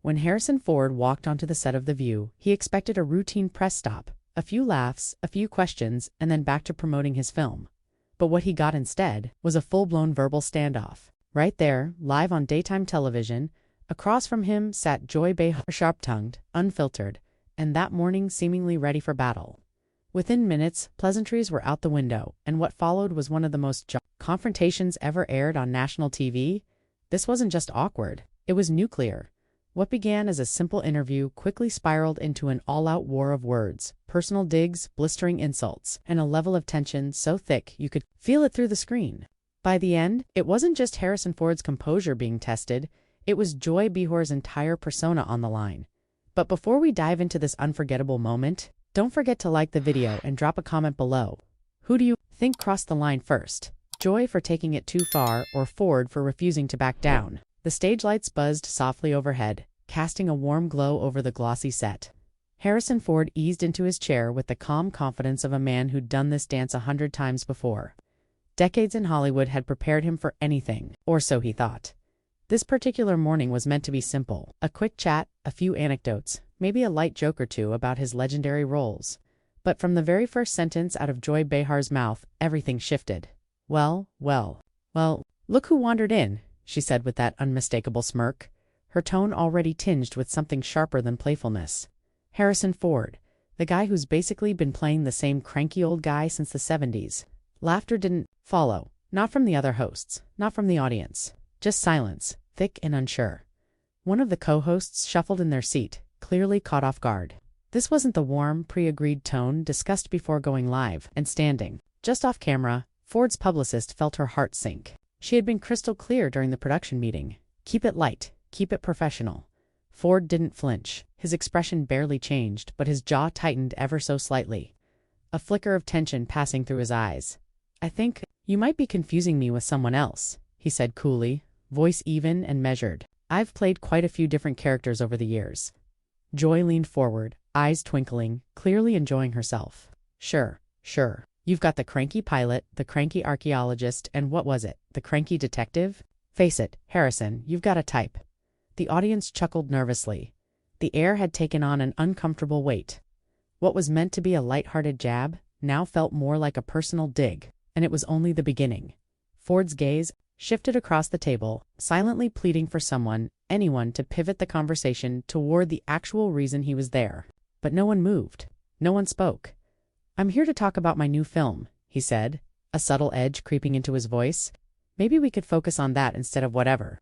When Harrison Ford walked onto the set of The View, he expected a routine press stop, a few laughs, a few questions, and then back to promoting his film. But what he got instead was a full-blown verbal standoff. Right there, live on daytime television, across from him sat Joy Behar, sharp-tongued, unfiltered, and that morning seemingly ready for battle. Within minutes, pleasantries were out the window, and what followed was one of the most confrontations ever aired on national TV. This wasn't just awkward, it was nuclear. What began as a simple interview quickly spiraled into an all-out war of words, personal digs, blistering insults, and a level of tension so thick you could feel it through the screen. By the end, it wasn't just Harrison Ford's composure being tested, it was Joy Behar's entire persona on the line. But before we dive into this unforgettable moment, don't forget to like the video and drop a comment below. Who do you think crossed the line first? Joy for taking it too far, or Ford for refusing to back down? The stage lights buzzed softly overhead, casting a warm glow over the glossy set. Harrison Ford eased into his chair with the calm confidence of a man who'd done this dance 100 times before. Decades in Hollywood had prepared him for anything, or so he thought. This particular morning was meant to be simple. A quick chat, a few anecdotes, maybe a light joke or two about his legendary roles. But from the very first sentence out of Joy Behar's mouth, everything shifted. Well, look who wandered in, she said with that unmistakable smirk, her tone already tinged with something sharper than playfulness. Harrison Ford, the guy who's basically been playing the same cranky old guy since the 70s. Laughter didn't follow, not from the other hosts, not from the audience. Just silence, thick and unsure. One of the co-hosts shuffled in their seat, clearly caught off guard. This wasn't the warm, pre-agreed tone discussed before going live and standing. Just off camera, Ford's publicist felt her heart sink. She had been crystal clear during the production meeting. Keep it light, keep it professional. Ford didn't flinch. His expression barely changed, but his jaw tightened ever so slightly. A flicker of tension passing through his eyes. I think you might be confusing me with someone else, he said coolly, voice even and measured. I've played quite a few different characters over the years. Joy leaned forward, eyes twinkling, clearly enjoying herself. Sure. You've got the cranky pilot, the cranky archaeologist, and what was it, the cranky detective? Face it, Harrison, you've got a type. The audience chuckled nervously. The air had taken on an uncomfortable weight. What was meant to be a light-hearted jab now felt more like a personal dig, and it was only the beginning. Ford's gaze shifted across the table, silently pleading for someone, anyone, to pivot the conversation toward the actual reason he was there. But no one moved. No one spoke. I'm here to talk about my new film, he said, a subtle edge creeping into his voice. Maybe we could focus on that instead of whatever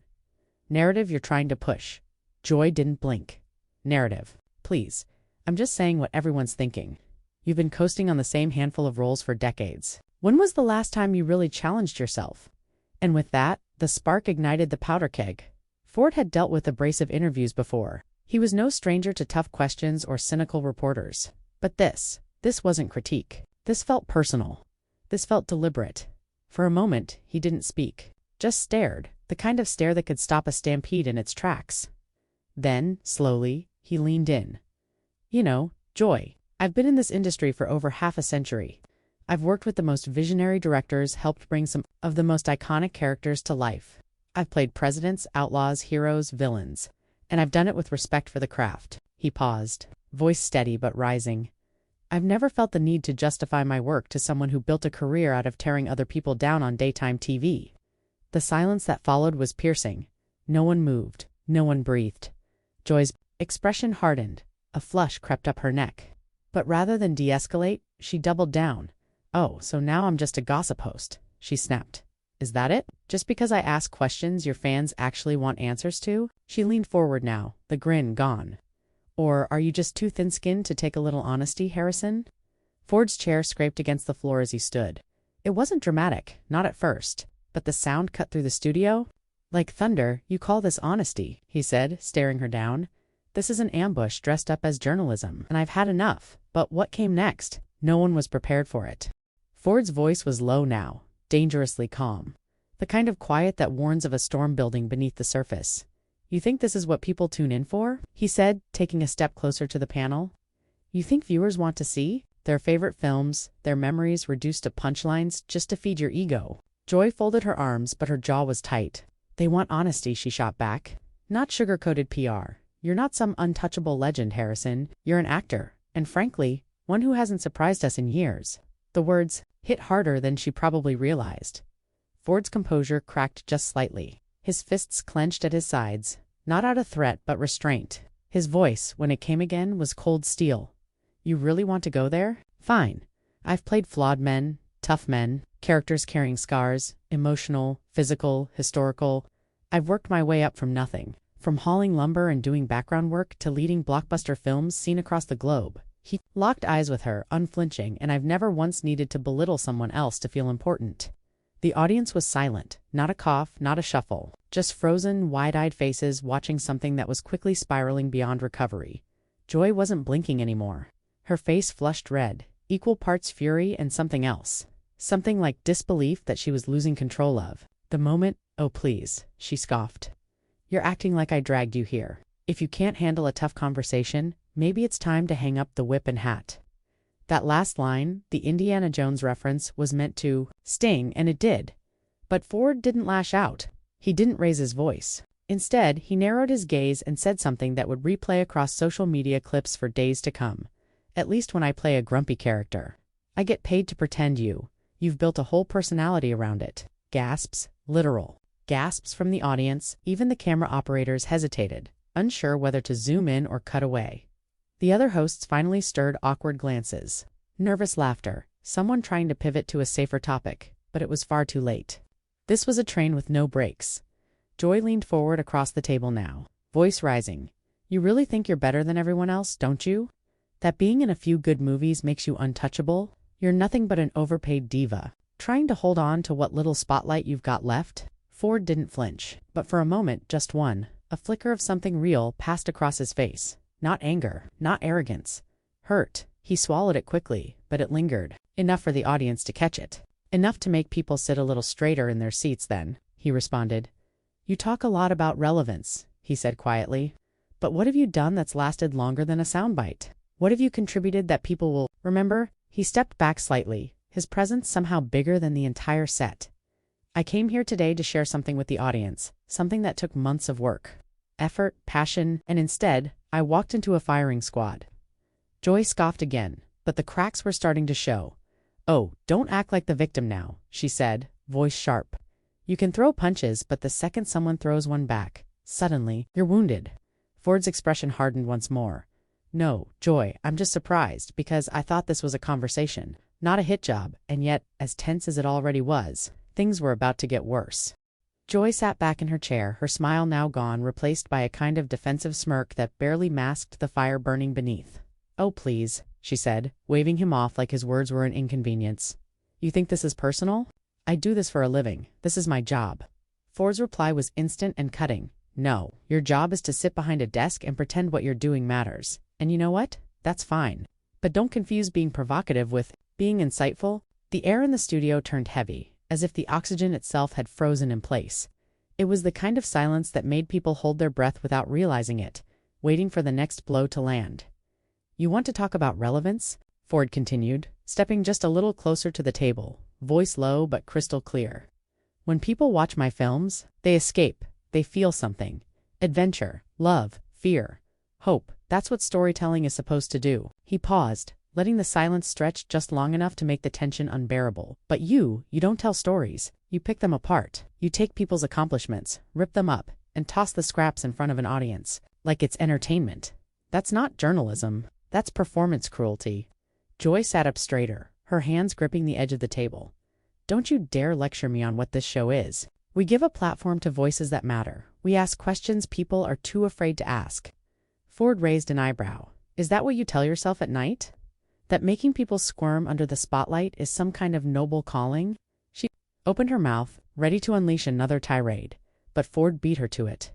narrative you're trying to push. Joy didn't blink. Narrative. Please. I'm just saying what everyone's thinking. You've been coasting on the same handful of roles for decades. When was the last time you really challenged yourself? And with that, the spark ignited the powder keg. Ford had dealt with abrasive interviews before. He was no stranger to tough questions or cynical reporters. But this wasn't critique. This felt personal. This felt deliberate. For a moment, he didn't speak. Just stared, the kind of stare that could stop a stampede in its tracks. Then, slowly, he leaned in. You know, Joy, I've been in this industry for over half a century. I've worked with the most visionary directors, helped bring some of the most iconic characters to life. I've played presidents, outlaws, heroes, villains. And I've done it with respect for the craft. He paused, voice steady but rising. I've never felt the need to justify my work to someone who built a career out of tearing other people down on daytime TV. The silence that followed was piercing. No one moved. No one breathed. Joy's expression hardened. A flush crept up her neck. But rather than de-escalate, she doubled down. Oh, so now I'm just a gossip host, she snapped. Is that it? Just because I ask questions your fans actually want answers to? She leaned forward now, the grin gone. Or are you just too thin-skinned to take a little honesty, Harrison? Ford's chair scraped against the floor as he stood. It wasn't dramatic, not at first, but the sound cut through the studio. Like thunder, you call this honesty, he said, staring her down. This is an ambush dressed up as journalism, and I've had enough. But what came next? No one was prepared for it. Ford's voice was low now, dangerously calm. The kind of quiet that warns of a storm building beneath the surface. You think this is what people tune in for? He said, taking a step closer to the panel. You think viewers want to see their favorite films, their memories reduced to punchlines just to feed your ego? Joy folded her arms, but her jaw was tight. They want honesty, she shot back. Not sugar-coated PR. You're not some untouchable legend, Harrison. You're an actor, and frankly, one who hasn't surprised us in years." The words hit harder than she probably realized. Ford's composure cracked just slightly. His fists clenched at his sides, not out of threat but restraint. His voice, when it came again, was cold steel. "You really want to go there? Fine. I've played flawed men, tough men, characters carrying scars, emotional, physical, historical. I've worked my way up from nothing. From hauling lumber and doing background work to leading blockbuster films seen across the globe." He locked eyes with her, unflinching, and I've never once needed to belittle someone else to feel important. The audience was silent, not a cough, not a shuffle, just frozen, wide-eyed faces watching something that was quickly spiraling beyond recovery. Joy wasn't blinking anymore. Her face flushed red, equal parts fury and something else. Something like disbelief that she was losing control of. The moment, "Oh please," she scoffed. "You're acting like I dragged you here. If you can't handle a tough conversation, maybe it's time to hang up the whip and hat." That last line, the Indiana Jones reference, was meant to sting, and it did. But Ford didn't lash out. He didn't raise his voice. Instead, he narrowed his gaze and said something that would replay across social media clips for days to come. "At least when I play a grumpy character. I get paid to pretend you've built a whole personality around it." Gasps, literal. Gasps from the audience. Even the camera operators hesitated, unsure whether to zoom in or cut away. The other hosts finally stirred awkward glances. Nervous laughter, someone trying to pivot to a safer topic, but it was far too late. This was a train with no brakes. Joy leaned forward across the table now, voice rising. "You really think you're better than everyone else, don't you? That being in a few good movies makes you untouchable? You're nothing but an overpaid diva, trying to hold on to what little spotlight you've got left?" Ford didn't flinch, but for a moment, just one, a flicker of something real passed across his face. Not anger, not arrogance. Hurt. He swallowed it quickly, but it lingered. Enough for the audience to catch it. "Enough to make people sit a little straighter in their seats then," he responded. "You talk a lot about relevance," he said quietly. "But what have you done that's lasted longer than a soundbite? What have you contributed that people will remember?" He stepped back slightly, his presence somehow bigger than the entire set. "I came here today to share something with the audience, something that took months of work, effort, passion, and instead, I walked into a firing squad." Joy scoffed again, but the cracks were starting to show. "Oh, don't act like the victim now," she said, voice sharp. "You can throw punches, but the second someone throws one back, suddenly, you're wounded." Ford's expression hardened once more. "No, Joy, I'm just surprised, because I thought this was a conversation, not a hit job, and yet, as tense as it already was, things were about to get worse." Joy sat back in her chair, her smile now gone, replaced by a kind of defensive smirk that barely masked the fire burning beneath. "Oh, please," she said, waving him off like his words were an inconvenience. "You think this is personal? I do this for a living. This is my job." Ford's reply was instant and cutting. "No, your job is to sit behind a desk and pretend what you're doing matters. And you know what? That's fine. But don't confuse being provocative with being insightful." The air in the studio turned heavy, as if the oxygen itself had frozen in place. It was the kind of silence that made people hold their breath without realizing it, waiting for the next blow to land. "You want to talk about relevance?" Ford continued, stepping just a little closer to the table, voice low but crystal clear. "When people watch my films, they escape, they feel something. Adventure, love, fear, hope. That's what storytelling is supposed to do." He paused, letting the silence stretch just long enough to make the tension unbearable. "But you don't tell stories. You pick them apart. You take people's accomplishments, rip them up, and toss the scraps in front of an audience, like it's entertainment. That's not journalism. That's performance cruelty." Joy sat up straighter, her hands gripping the edge of the table. "Don't you dare lecture me on what this show is. We give a platform to voices that matter. We ask questions people are too afraid to ask." Ford raised an eyebrow. "Is that what you tell yourself at night? That making people squirm under the spotlight is some kind of noble calling?" She opened her mouth, ready to unleash another tirade, but Ford beat her to it.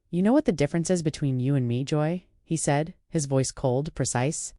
"You know what the difference is between you and me, Joy?" he said, his voice cold, precise.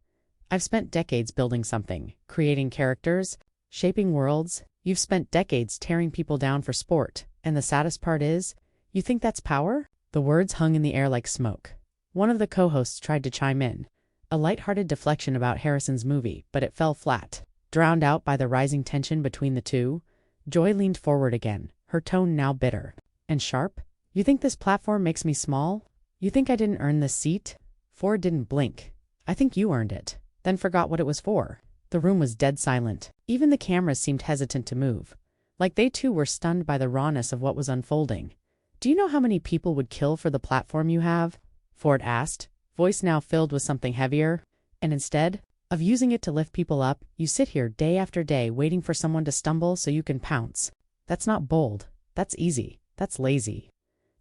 "I've spent decades building something, creating characters, shaping worlds. You've spent decades tearing people down for sport, and the saddest part is, you think that's power?" The words hung in the air like smoke. One of the co-hosts tried to chime in, a light-hearted deflection about Harrison's movie, but it fell flat. Drowned out by the rising tension between the two, Joy leaned forward again, her tone now bitter and sharp. "You think this platform makes me small? You think I didn't earn this seat? Ford didn't blink. I think you earned it, then forgot what it was for. The room was dead silent. Even the cameras seemed hesitant to move, like they too were stunned by the rawness of what was unfolding. Do you know how many people would kill for the platform you have? Ford asked, voice now filled with something heavier. And instead of using it to lift people up, you sit here day after day waiting for someone to stumble so you can pounce. That's not bold. That's easy. That's lazy.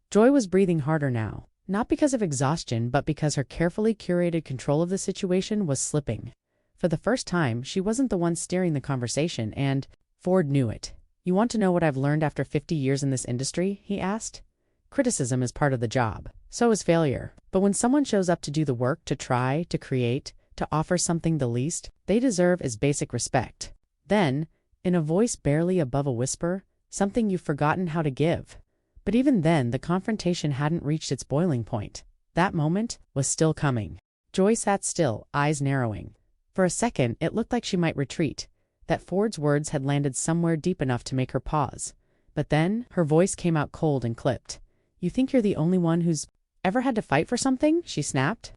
Joy was breathing harder now, not because of exhaustion, but because her carefully curated control of the situation was slipping. For the first time, she wasn't the one steering the conversation, and Ford knew it. You want to know what I've learned after 50 years in this industry? He asked. Criticism is part of the job. So is failure. But when someone shows up to do the work, to try, to create, to offer something the least they deserve is basic respect. Then, in a voice barely above a whisper, something you've forgotten how to give. But even then, the confrontation hadn't reached its boiling point. That moment was still coming. Joy sat still, eyes narrowing. For a second, it looked like she might retreat, that Ford's words had landed somewhere deep enough to make her pause. But then, her voice came out cold and clipped. You think you're the only one who's ever had to fight for something? She snapped.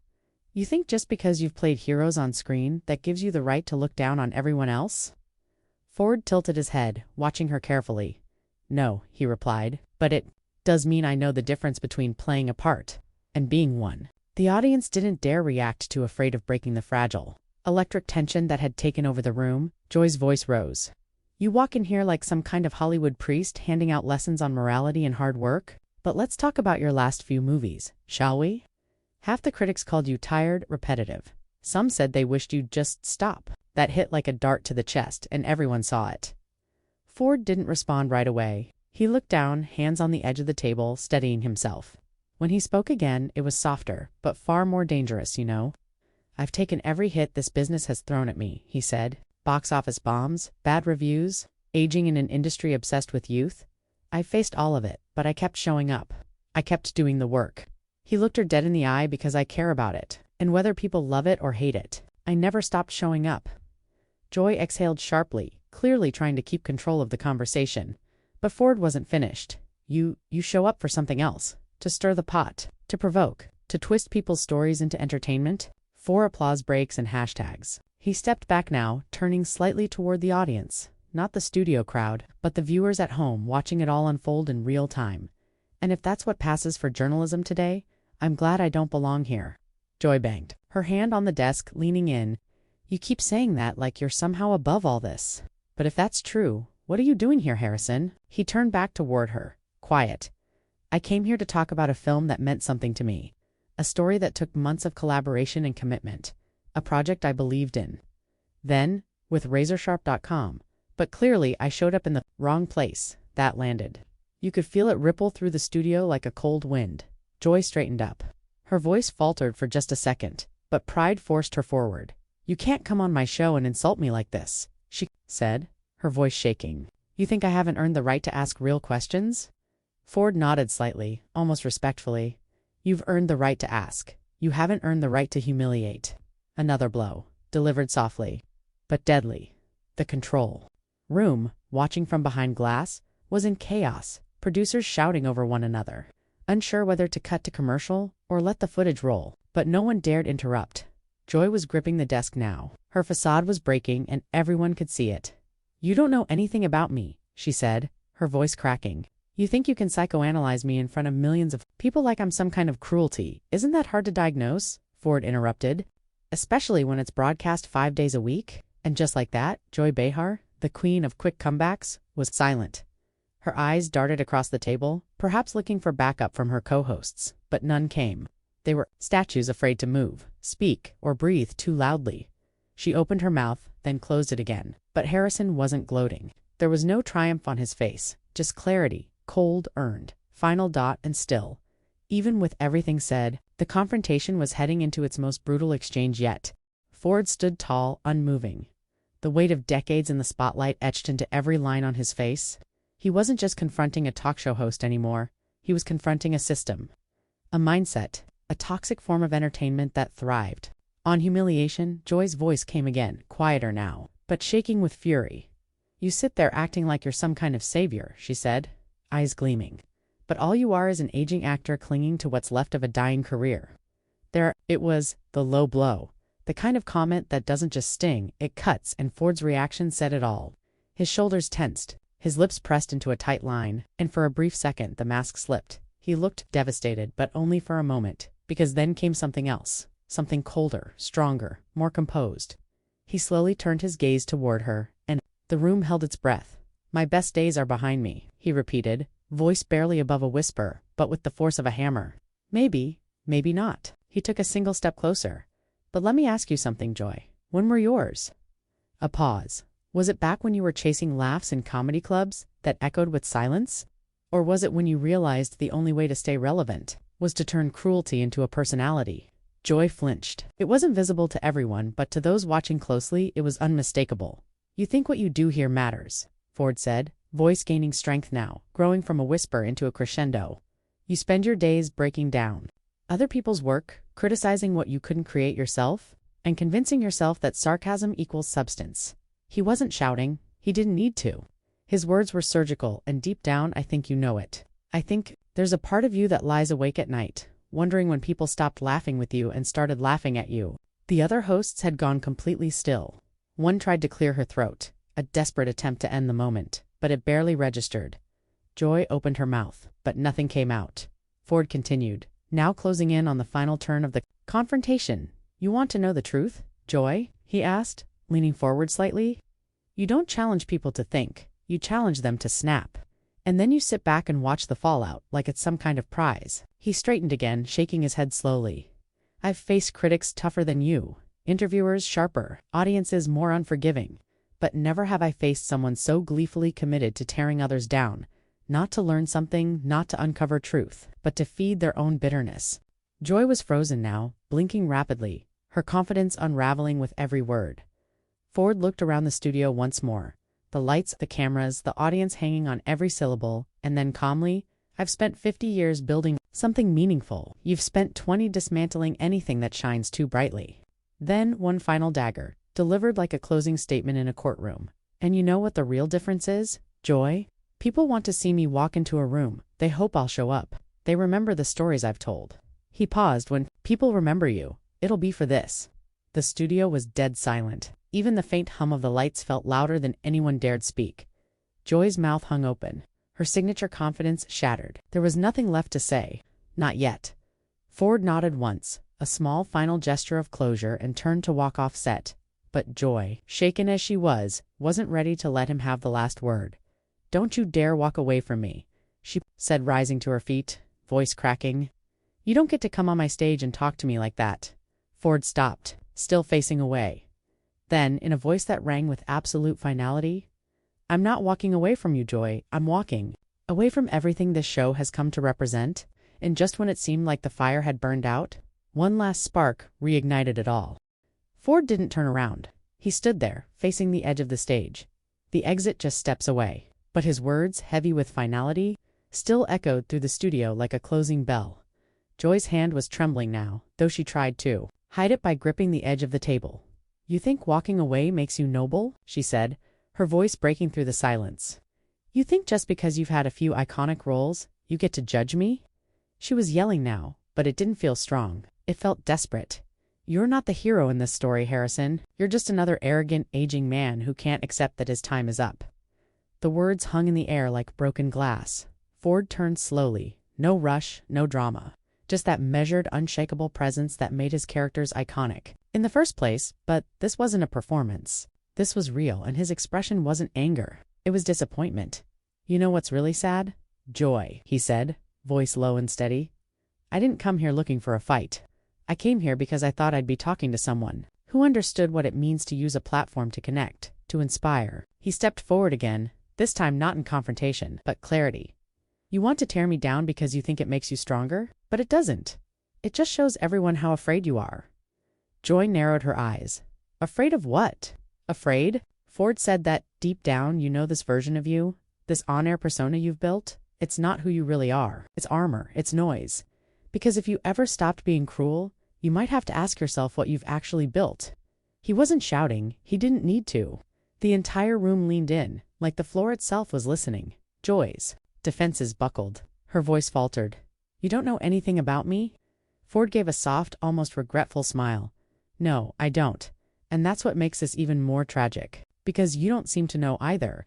You think just because you've played heroes on screen, that gives you the right to look down on everyone else? Ford tilted his head, watching her carefully. No, he replied, but it does mean I know the difference between playing a part and being one. The audience didn't dare react, too afraid of breaking the fragile, electric tension that had taken over the room. Joy's voice rose. You walk in here like some kind of Hollywood priest handing out lessons on morality and hard work? But let's talk about your last few movies, shall we? Half the critics called you tired, repetitive. Some said they wished you'd just stop. That hit like a dart to the chest, and everyone saw it. Ford didn't respond right away. He looked down, hands on the edge of the table, steadying himself. When he spoke again, it was softer, but far more dangerous, you know. I've taken every hit this business has thrown at me, he said. Box office bombs, bad reviews, aging in an industry obsessed with youth. I faced all of it, but I kept showing up. I kept doing the work. He looked her dead in the eye because I care about it, and whether people love it or hate it, I never stopped showing up. Joy exhaled sharply, clearly trying to keep control of the conversation. But Ford wasn't finished. You show up for something else. To stir the pot. To provoke. To twist people's stories into entertainment. 4 applause breaks and hashtags. He stepped back now, turning slightly toward the audience. Not the studio crowd, but the viewers at home watching it all unfold in real time. And if that's what passes for journalism today, I'm glad I don't belong here. Joy banged, her hand on the desk, leaning in. You keep saying that like you're somehow above all this. But if that's true, what are you doing here, Harrison? He turned back toward her, quiet. I came here to talk about a film that meant something to me. A story that took months of collaboration and commitment. A project I believed in. Then, with RazorSharp.com. But clearly, I showed up in the wrong place. That landed. You could feel it ripple through the studio like a cold wind. Joy straightened up. Her voice faltered for just a second, but pride forced her forward. You can't come on my show and insult me like this, she said, her voice shaking. You think I haven't earned the right to ask real questions? Ford nodded slightly, almost respectfully. You've earned the right to ask. You haven't earned the right to humiliate. Another blow, delivered softly, but deadly. The control room, watching from behind glass, was in chaos, producers shouting over one another, unsure whether to cut to commercial or let the footage roll, but no one dared interrupt. Joy was gripping the desk now. Her facade was breaking and everyone could see it. You don't know anything about me, she said, her voice cracking. You think you can psychoanalyze me in front of millions of people like I'm some kind of cruelty. Isn't that hard to diagnose? Ford interrupted. Especially when it's broadcast 5 days a week. And just like that, Joy Behar, the queen of quick comebacks, was silent. Her eyes darted across the table, perhaps looking for backup from her co-hosts, but none came. They were statues afraid to move, speak, or breathe too loudly. She opened her mouth, then closed it again. But Harrison wasn't gloating. There was no triumph on his face, just clarity, cold, earned, final dot and still. Even with everything said, the confrontation was heading into its most brutal exchange yet. Ford stood tall, unmoving. The weight of decades in the spotlight etched into every line on his face. He wasn't just confronting a talk show host anymore. He was confronting a system. A mindset. A toxic form of entertainment that thrived. On humiliation, Joy's voice came again, quieter now, but shaking with fury. You sit there acting like you're some kind of savior, she said, eyes gleaming. but all you are is an aging actor clinging to what's left of a dying career. It was the low blow. The kind of comment that doesn't just sting, it cuts, and Ford's reaction said it all. His shoulders tensed, his lips pressed into a tight line, and for a brief second the mask slipped. He looked devastated, but only for a moment, because then came something else, something colder, stronger, more composed. He slowly turned his gaze toward her, and the room held its breath. "My best days are behind me," he repeated, voice barely above a whisper, but with the force of a hammer. "Maybe, maybe not." He took a single step closer. "But let me ask you something, Joy. When were yours?" A pause. Was it back when you were chasing laughs in comedy clubs that echoed with silence? Or was it when you realized the only way to stay relevant was to turn cruelty into a personality? Joy flinched. It wasn't visible to everyone, but to those watching closely, it was unmistakable. "You think what you do here matters," Ford said, voice gaining strength now, growing from a whisper into a crescendo. "You spend your days breaking down other people's work, criticizing what you couldn't create yourself, and convincing yourself that sarcasm equals substance." He wasn't shouting. He didn't need to. His words were surgical, and deep down, I think you know it. I think there's a part of you that lies awake at night, wondering when people stopped laughing with you and started laughing at you. The other hosts had gone completely still. One tried to clear her throat, a desperate attempt to end the moment, but it barely registered. Joy opened her mouth, but nothing came out. Ford continued, now closing in on the final turn of the confrontation. "You want to know the truth, Joy?" he asked, leaning forward slightly. "You don't challenge people to think, you challenge them to snap. And then you sit back and watch the fallout, like it's some kind of prize." He straightened again, shaking his head slowly. "I've faced critics tougher than you, interviewers sharper, audiences more unforgiving, but never have I faced someone so gleefully committed to tearing others down, not to learn something, not to uncover truth, but to feed their own bitterness." Joy was frozen now, blinking rapidly, her confidence unraveling with every word. Ford looked around the studio once more, the lights, the cameras, the audience hanging on every syllable, and then calmly, "I've spent 50 years building something meaningful. You've spent 20 dismantling anything that shines too brightly." Then one final dagger, delivered like a closing statement in a courtroom. "And you know what the real difference is, Joy? People want to see me walk into a room. They hope I'll show up. They remember the stories I've told." He paused. "When people remember you, it'll be for this." The studio was dead silent. Even the faint hum of the lights felt louder than anyone dared speak. Joy's mouth hung open, her signature confidence shattered. There was nothing left to say. Not yet. Ford nodded once, a small final gesture of closure, and turned to walk off set. But Joy, shaken as she was, wasn't ready to let him have the last word. "Don't you dare walk away from me," she said, rising to her feet, voice cracking. "You don't get to come on my stage and talk to me like that." Ford stopped, still facing away. Then, in a voice that rang with absolute finality, "I'm not walking away from you, Joy. I'm walking away from everything this show has come to represent." And just when it seemed like the fire had burned out, one last spark reignited it all. Ford didn't turn around. He stood there, facing the edge of the stage. The exit just steps away. But his words, heavy with finality, still echoed through the studio like a closing bell. Joy's hand was trembling now, though she tried to hide it by gripping the edge of the table. "You think walking away makes you noble?" she said, her voice breaking through the silence. "You think just because you've had a few iconic roles, you get to judge me?" She was yelling now, but it didn't feel strong. It felt desperate. "You're not the hero in this story, Harrison. You're just another arrogant, aging man who can't accept that his time is up." The words hung in the air like broken glass. Ford turned slowly. No rush, no drama. Just that measured, unshakable presence that made his characters iconic in the first place. But this wasn't a performance. This was real, and his expression wasn't anger. It was disappointment. "You know what's really sad? Joy," he said, voice low and steady. "I didn't come here looking for a fight. I came here because I thought I'd be talking to someone who understood what it means to use a platform to connect, to inspire." He stepped forward again, this time not in confrontation, but clarity. "You want to tear me down because you think it makes you stronger? But it doesn't. It just shows everyone how afraid you are." Joy narrowed her eyes. "Afraid of what?" "Afraid?" Ford said that, deep down, you know this version of you, this on-air persona you've built, it's not who you really are. It's armor, it's noise. Because if you ever stopped being cruel, you might have to ask yourself what you've actually built." He wasn't shouting. He didn't need to. The entire room leaned in, like the floor itself was listening. Joy's defenses buckled. Her voice faltered. "You don't know anything about me?" Ford gave a soft, almost regretful smile. "No, I don't. And that's what makes this even more tragic. Because you don't seem to know either."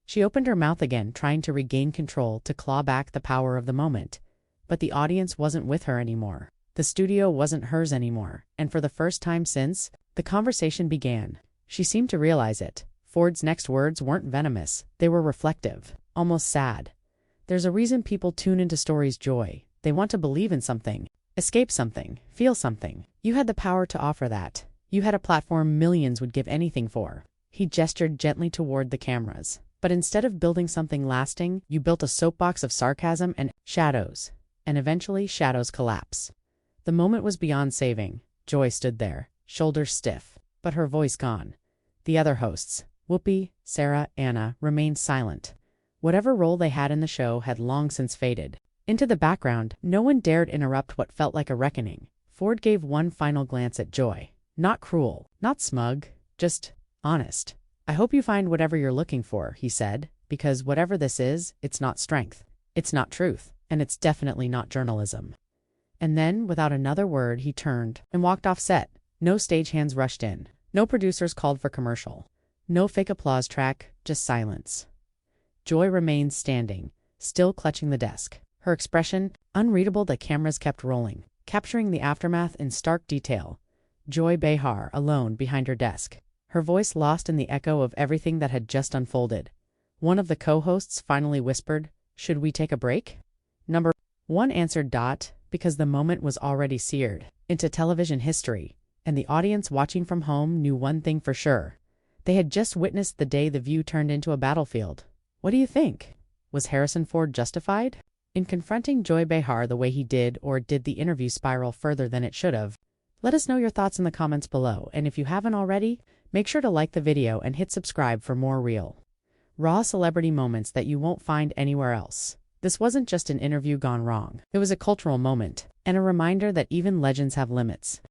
She opened her mouth again, trying to regain control, to claw back the power of the moment. But the audience wasn't with her anymore. The studio wasn't hers anymore, and for the first time since, the conversation began. She seemed to realize it. Ford's next words weren't venomous, they were reflective, almost sad. "There's a reason people tune into stories, Joy. They want to believe in something, escape something, feel something. You had the power to offer that. You had a platform millions would give anything for." He gestured gently toward the cameras. "But instead of building something lasting, you built a soapbox of sarcasm and shadows. And eventually shadows collapse." The moment was beyond saving. Joy stood there, shoulders stiff, but her voice gone. The other hosts, Whoopi, Sarah, Anna, remained silent. Whatever role they had in the show had long since faded into the background. No one dared interrupt what felt like a reckoning. Ford gave one final glance at Joy. Not cruel, not smug, just honest. "I hope you find whatever you're looking for," he said, "because whatever this is, it's not strength, it's not truth, and it's definitely not journalism." And then, without another word, he turned and walked off set. No stagehands rushed in. No producers called for commercial. No fake applause track, just silence. Joy remained standing, still clutching the desk. Her expression, unreadable. The cameras kept rolling, capturing the aftermath in stark detail. Joy Behar, alone behind her desk, her voice lost in the echo of everything that had just unfolded. One of the co-hosts finally whispered, "Should we take a break?" Number one answered, because the moment was already seared into television history, and the audience watching from home knew one thing for sure. They had just witnessed the day The View turned into a battlefield. What do you think? Was Harrison Ford justified in confronting Joy Behar the way he did, or did the interview spiral further than it should have? Let us know your thoughts in the comments below, and if you haven't already, make sure to like the video and hit subscribe for more real, raw celebrity moments that you won't find anywhere else. This wasn't just an interview gone wrong. It was a cultural moment, and a reminder that even legends have limits.